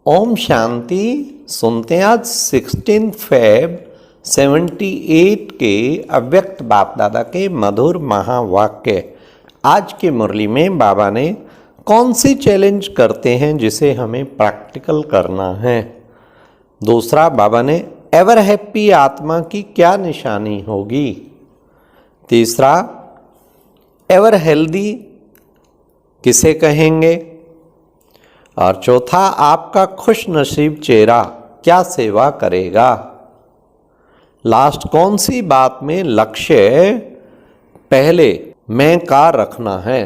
ओम शांति। सुनते हैं आज 16 फेब 78 के अव्यक्त बाप दादा के मधुर महावाक्य। आज की मुरली में बाबा ने कौन सी चैलेंज करते हैं जिसे हमें प्रैक्टिकल करना है। दूसरा, बाबा ने एवर हैप्पी आत्मा की क्या निशानी होगी। तीसरा, एवर हेल्दी किसे कहेंगे। और चौथा, आपका खुश नसीब चेहरा क्या सेवा करेगा। लास्ट, कौन सी बात में लक्ष्य पहले मैं का रखना है।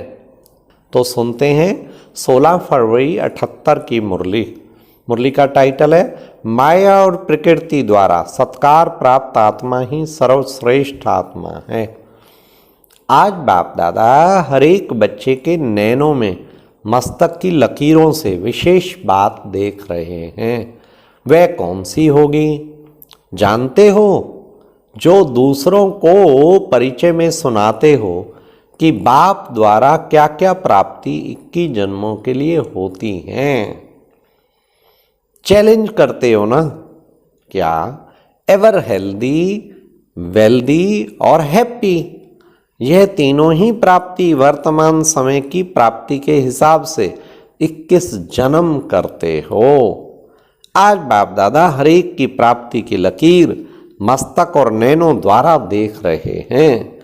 तो सुनते हैं 16 फरवरी 78 की मुरली का टाइटल है माया और प्रकृति द्वारा सत्कार प्राप्त आत्मा ही सर्वश्रेष्ठ आत्मा है। आज बाप दादा हर एक बच्चे के नैनों में मस्तक की लकीरों से विशेष बात देख रहे हैं। वह कौन सी होगी जानते हो। जो दूसरों को परिचय में सुनाते हो कि बाप द्वारा क्या क्या प्राप्ति 21 जन्मों के लिए होती हैं। चैलेंज करते हो ना। क्या एवर हेल्दी, वेल्दी और हैप्पी, यह तीनों ही प्राप्ति वर्तमान समय की प्राप्ति के हिसाब से 21 जन्म करते हो। आज बाप दादा हर एक की प्राप्ति की लकीर मस्तक और नैनों द्वारा देख रहे हैं।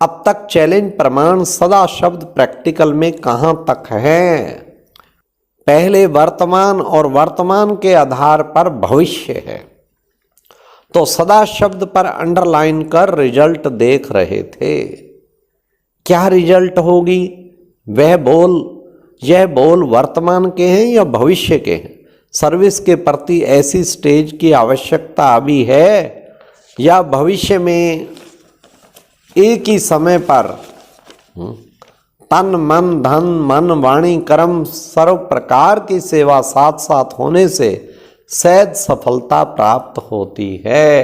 अब तक चैलेंज प्रमाण सदा शब्द प्रैक्टिकल में कहाँ तक है। पहले वर्तमान और वर्तमान के आधार पर भविष्य है। तो सदा शब्द पर अंडरलाइन कर रिजल्ट देख रहे थे। क्या रिजल्ट होगी। यह बोल वर्तमान के हैं या भविष्य के हैं। सर्विस के प्रति ऐसी स्टेज की आवश्यकता अभी है या भविष्य में एक ही समय पर तन मन धन मन वाणी कर्म सर्व प्रकार की सेवा साथ साथ होने से सहज सफलता प्राप्त होती है।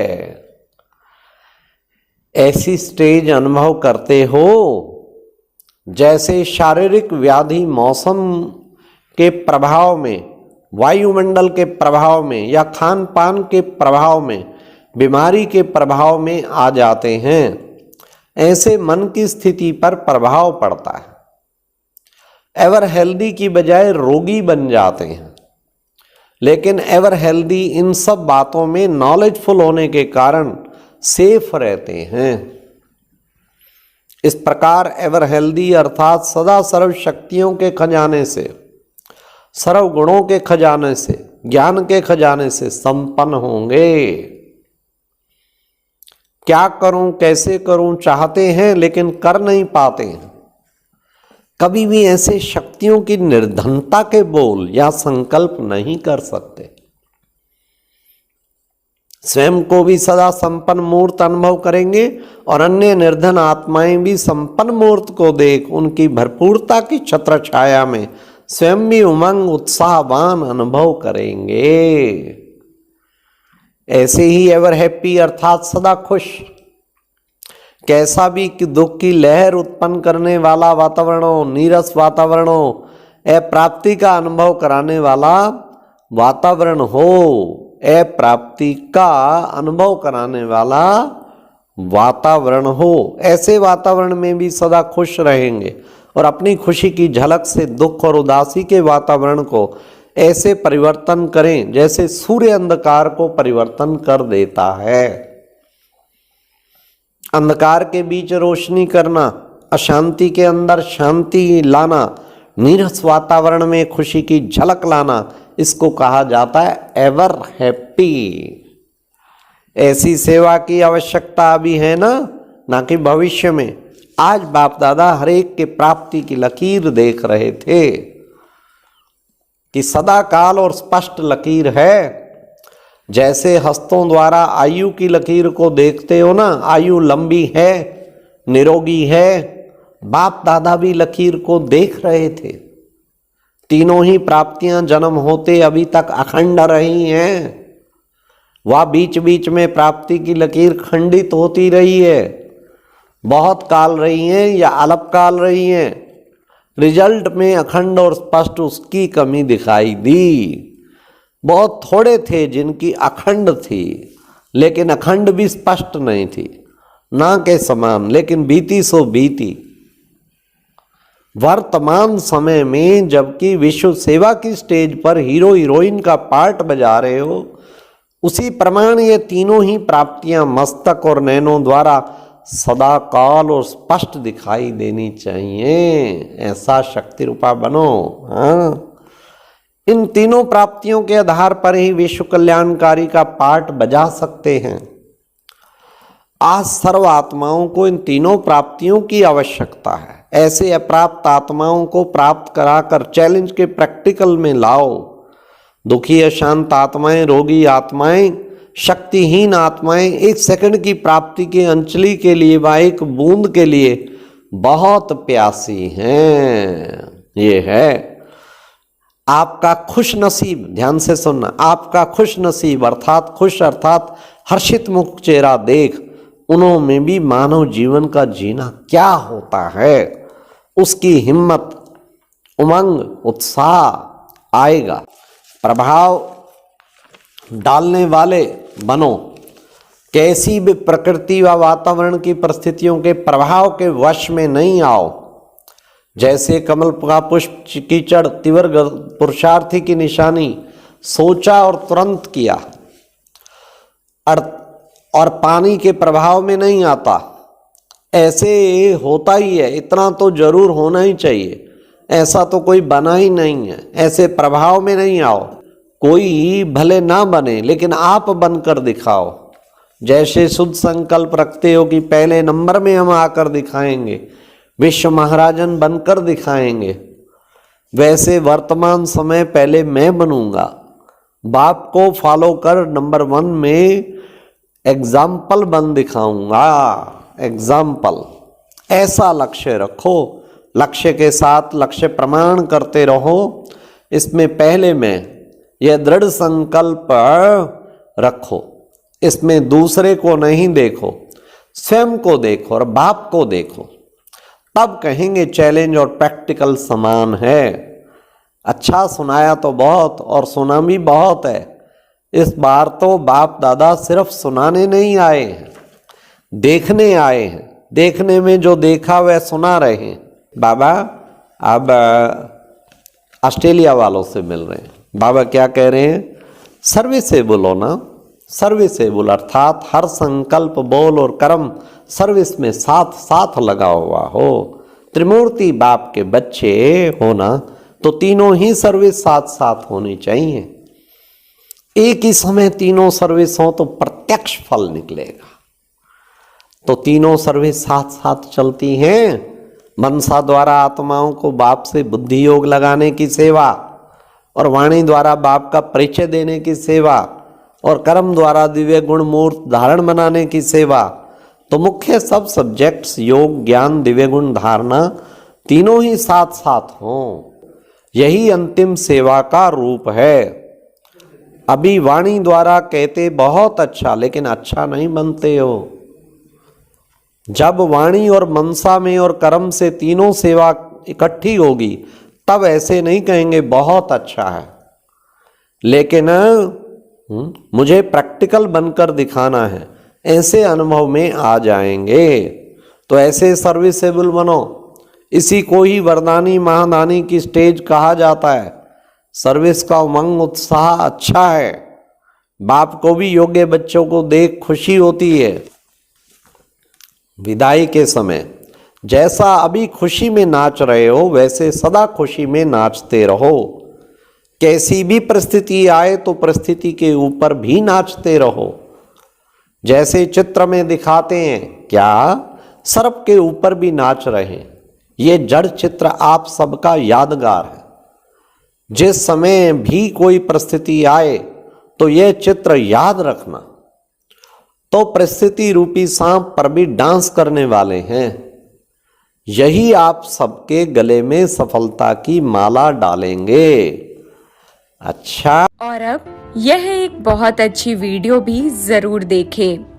ऐसी स्टेज अनुभव करते हो जैसे शारीरिक व्याधि मौसम के प्रभाव में, वायुमंडल के प्रभाव में या खान पान के प्रभाव में, बीमारी के प्रभाव में आ जाते हैं। ऐसे मन की स्थिति पर प्रभाव पड़ता है। एवर हेल्दी की बजाय रोगी बन जाते हैं। लेकिन एवर हेल्दी इन सब बातों में नॉलेजफुल होने के कारण सेफ रहते हैं। इस प्रकार एवर हेल्दी अर्थात सदा सर्व शक्तियों के खजाने से, सर्व गुणों के खजाने से, ज्ञान के खजाने से संपन्न होंगे। क्या करूं कैसे करूं चाहते हैं लेकिन कर नहीं पाते हैं। कभी भी ऐसे शक्तियों की निर्धनता के बोल या संकल्प नहीं कर सकते। स्वयं को भी सदा संपन्न मूर्त अनुभव करेंगे और अन्य निर्धन आत्माएं भी संपन्न मूर्त को देख उनकी भरपूरता की छत्र छाया में स्वयं भी उमंग उत्साहवान अनुभव करेंगे। ऐसे ही एवर हैप्पी अर्थात सदा खुश, कैसा भी दुख की लहर उत्पन्न करने वाला वातावरण हो, नीरस वातावरण हो, अप्राप्ति का अनुभव कराने वाला वातावरण हो, अप्राप्ति का अनुभव कराने वाला वातावरण हो, ऐसे वातावरण में भी सदा खुश रहेंगे और अपनी खुशी की झलक से दुख और उदासी के वातावरण को ऐसे परिवर्तन करें जैसे सूर्य अंधकार को परिवर्तन कर देता है। अंधकार के बीच रोशनी करना, अशांति के अंदर शांति लाना, नीरस वातावरण में खुशी की झलक लाना, इसको कहा जाता है एवर हैप्पी। ऐसी सेवा की आवश्यकता अभी है ना कि भविष्य में। आज बाप दादा हर एक के प्राप्ति की लकीर देख रहे थे कि सदा काल और स्पष्ट लकीर है। जैसे हस्तों द्वारा आयु की लकीर को देखते हो ना, आयु लंबी है, निरोगी है। बाप दादा भी लकीर को देख रहे थे। तीनों ही प्राप्तियां जन्म होते अभी तक अखंड रही हैं। वह बीच बीच में प्राप्ति की लकीर खंडित होती रही है, बहुत काल रही हैं या अल्पकाल रही हैं। रिजल्ट में अखंड और स्पष्ट उसकी कमी दिखाई दी। बहुत थोड़े थे जिनकी अखंड थी, लेकिन अखंड भी स्पष्ट नहीं थी, ना के समान, लेकिन बीती सो बीती। वर्तमान समय में जबकि विश्व सेवा की स्टेज पर हीरो हीरोइन का पार्ट बजा रहे हो, उसी प्रमाण ये तीनों ही प्राप्तियां मस्तक और नैनों द्वारा सदा काल और स्पष्ट दिखाई देनी चाहिए। ऐसा शक्ति रूपा बनो। हाँ, इन तीनों प्राप्तियों के आधार पर ही विश्व कल्याणकारी का पार्ट बजा सकते हैं। आज सर्व आत्माओं को इन तीनों प्राप्तियों की आवश्यकता है। ऐसे अप्राप्त आत्माओं को प्राप्त कराकर चैलेंज के प्रैक्टिकल में लाओ। दुखी अशांत आत्माएं, रोगी आत्माएं, शक्तिहीन आत्माएं एक सेकंड की प्राप्ति के अंचली के लिए व एक बूंद के लिए बहुत प्यासी हैं। ये है आपका खुश नसीब। ध्यान से सुनना, आपका खुश नसीब अर्थात खुश अर्थात हर्षित मुख चेहरा देख उन्होंने भी मानव जीवन का जीना क्या होता है, उसकी हिम्मत, उमंग, उत्साह आएगा। प्रभाव डालने वाले बनो। कैसी भी प्रकृति व वातावरण की परिस्थितियों के प्रभाव के वश में नहीं आओ। जैसे कमल का पुष्प कीचड़ तीव्र पुरुषार्थी की निशानी, सोचा और तुरंत किया, और पानी के प्रभाव में नहीं आता। ऐसे होता ही है, इतना तो जरूर होना ही चाहिए, ऐसा तो कोई बना ही नहीं है। ऐसे प्रभाव में नहीं आओ। कोई भले ना बने लेकिन आप बनकर दिखाओ। जैसे शुद्ध संकल्प रखते हो कि पहले नंबर में हम आकर दिखाएंगे, विश्व महाराजन बनकर दिखाएंगे, वैसे वर्तमान समय पहले मैं बनूंगा। बाप को फॉलो कर नंबर 1 में एग्जाम्पल बन दिखाऊंगा। एग्जाम्पल, ऐसा लक्ष्य रखो। लक्ष्य के साथ लक्ष्य प्रमाण करते रहो। इसमें पहले मैं यह दृढ़ संकल्प रखो। इसमें दूसरे को नहीं देखो, स्वयं को देखो और बाप को देखो। तब कहेंगे चैलेंज और प्रैक्टिकल समान है। अच्छा सुनाया तो बहुत और सुना भी बहुत है। इस बार तो बाप दादा सिर्फ सुनाने नहीं आए हैं, देखने आए हैं। देखने में जो देखा वह सुना रहे हैं। बाबा अब ऑस्ट्रेलिया वालों से मिल रहे हैं। बाबा क्या कह रहे हैं? सर्विसेबल हो ना, सर्विसेबल अर्थात हर संकल्प, बोल और कर्म सर्विस में साथ साथ लगा हुआ हो। त्रिमूर्ति बाप के बच्चे हो ना, तो तीनों ही सर्विस साथ साथ होनी चाहिए। एक ही समय तीनों सर्विस हो तो प्रत्यक्ष फल निकलेगा। तो तीनों सर्विस साथ साथ चलती हैं। मनसा द्वारा आत्माओं को बाप से बुद्धि योग लगाने की सेवा, और वाणी द्वारा बाप का परिचय देने की सेवा, और कर्म द्वारा दिव्य गुण मूर्त धारण बनाने की सेवा। तो मुख्य सब सब्जेक्ट्स योग, ज्ञान, दिव्य गुण धारणा तीनों ही साथ साथ हों। यही अंतिम सेवा का रूप है। अभी वाणी द्वारा कहते बहुत अच्छा, लेकिन अच्छा नहीं बनते हो। जब वाणी और मनसा में और कर्म से तीनों सेवा इकट्ठी होगी, तब ऐसे नहीं कहेंगे बहुत अच्छा है, लेकिन मुझे प्रैक्टिकल बनकर दिखाना है, ऐसे अनुभव में आ जाएंगे। तो ऐसे सर्विसेबल बनो। इसी को ही वरदानी महादानी की स्टेज कहा जाता है। सर्विस का उमंग, उत्साह अच्छा है। बाप को भी योग्य बच्चों को देख खुशी होती है। विदाई के समय जैसा अभी खुशी में नाच रहे हो, वैसे सदा खुशी में नाचते रहो। कैसी भी परिस्थिति आए तो परिस्थिति के ऊपर भी नाचते रहो। जैसे चित्र में दिखाते हैं, क्या सर्प के ऊपर भी नाच रहे हैं। ये जड़ चित्र आप सबका यादगार है। जिस समय भी कोई परिस्थिति आए तो यह चित्र याद रखना। तो परिस्थिति रूपी सांप पर भी डांस करने वाले हैं। यही आप सबके गले में सफलता की माला डालेंगे। अच्छा, और अब यह एक बहुत अच्छी वीडियो भी जरूर देखें।